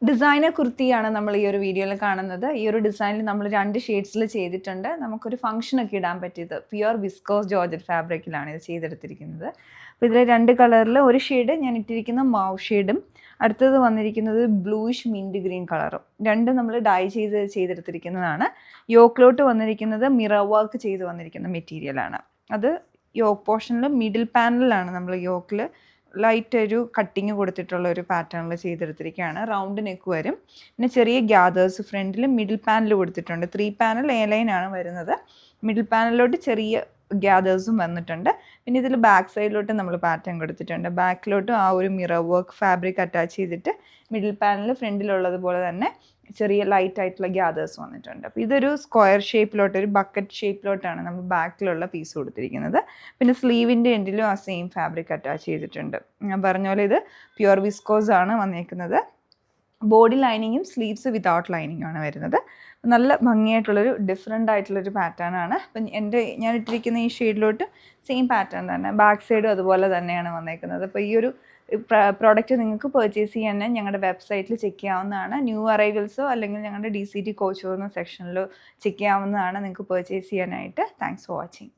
Designer കുർത്തിയാണ് നമ്മൾ ഈ ഒരു വീഡിയോയിൽ കാണുന്നത്. ഈ ഒരു ഡിസൈനിൽ നമ്മൾ 2 ഷെയ്ഡ്സിൽ ചെയ്തിട്ടുണ്ട്. നമുക്കൊരു ഫംഗ്ഷനൊക്കെ ഇടാൻ പറ്റിയത് പ്യുവർ വിസ്കോസ് ജോർജറ്റ് ഫാബ്രിക്കിലാണ് ഇത് ചെയ്തെടുത്തിരിക്കുന്നത്. അപ്പോൾ ഇതിൽ 2 കളറിൽ ഒരു ഷെയ്ഡ് ഞാൻ ഇട്ടിരിക്കുന്ന മാവ് ഷെയ്ഡും അടുത്തത് വന്നിരിക്കുന്നത് ബ്ലൂയിഷ് മിൻറ്റ് ഗ്രീൻ കളറും. രണ്ടും നമ്മൾ ഡൈ ചെയ്തെടുത്തിരിക്കുന്നതാണ്. യോക്കിലോട്ട് വന്നിരിക്കുന്നത് മിറർ വർക്ക് ചെയ്ത് വന്നിരിക്കുന്ന മെറ്റീരിയലാണ്. അത് യോക്ക് പോർഷനിൽ മിഡിൽ പാനലിലാണ് നമ്മൾ യോക്കിൽ ലൈറ്റ് ഒരു കട്ടിങ് കൊടുത്തിട്ടുള്ള ഒരു പാറ്റേണിൽ ചെയ്തെടുത്തിരിക്കുകയാണ്. റൗണ്ട് നെക്ക് വരും. പിന്നെ ചെറിയ ഗ്യാദേഴ്സ് ഫ്രണ്ടിൽ മിഡിൽ പാനൽ കൊടുത്തിട്ടുണ്ട്. 3 പാനൽ എ ലൈനാണ് വരുന്നത്. മിഡിൽ പാനലിലോട്ട് ചെറിയ ഗ്യാദേഴ്സും വന്നിട്ടുണ്ട്. പിന്നെ ഇതിൽ ബാക്ക് സൈഡിലോട്ട് നമ്മൾ പാറ്റേൺ കൊടുത്തിട്ടുണ്ട്. ബാക്കിലോട്ട് ആ ഒരു മിറർ വർക്ക് ഫാബ്രിക് അറ്റാച്ച് ചെയ്തിട്ട് മിഡിൽ പാനൽ ഫ്രണ്ടിലുള്ളതുപോലെ തന്നെ ചെറിയ ലൈറ്റ് ആയിട്ടുള്ള ഗ്യാദേഴ്സ് വന്നിട്ടുണ്ട്. അപ്പോൾ ഇതൊരു സ്ക്വയർ ഷേപ്പിലോട്ട്, ഒരു ബക്കറ്റ് ഷേപ്പിലോട്ടാണ് നമ്മൾ ബാക്കിലുള്ള പീസ് കൊടുത്തിരിക്കുന്നത്. പിന്നെ സ്ലീവിൻ്റെ എൻഡിലും ആ സെയിം ഫാബ്രിക് അറ്റാച്ച് ചെയ്തിട്ടുണ്ട്. ഞാൻ പറഞ്ഞ പോലെ ഇത് പ്യുവർ വിസ്കോസ് ആണ് വന്നിരിക്കുന്നത്. ബോഡി ലൈനിങ്ങും സ്ലീവ്സ് വിതൗട്ട് ലൈനിങ്ങും ആണ് വരുന്നത്. നല്ല ഭംഗിയായിട്ടുള്ളൊരു ഡിഫറെൻ്റ് ആയിട്ടുള്ളൊരു പാറ്റേൺ ആണ്. അപ്പം ഞാൻ ഇട്ടിരിക്കുന്ന ഈ ഷെയ്ഡിലോട്ട് സെയിം പാറ്റേൺ തന്നെ, ബാക്ക് സൈഡും അതുപോലെ തന്നെയാണ് വന്നേക്കുന്നത്. അപ്പോൾ ഈ ഒരു പ്രോഡക്റ്റ് നിങ്ങൾക്ക് പർച്ചേസ് ചെയ്യാൻ ഞങ്ങളുടെ വെബ്സൈറ്റിൽ ചെക്ക് ചെയ്യാവുന്നതാണ്. ന്യൂ അറൈവൽസോ അല്ലെങ്കിൽ ഞങ്ങളുടെ DCT കോച്ച് എന്ന സെക്ഷനിലോ ചെക്ക് ചെയ്യാവുന്നതാണ് നിങ്ങൾക്ക് പർച്ചേസ് ചെയ്യാനായിട്ട്. Thanks for watching.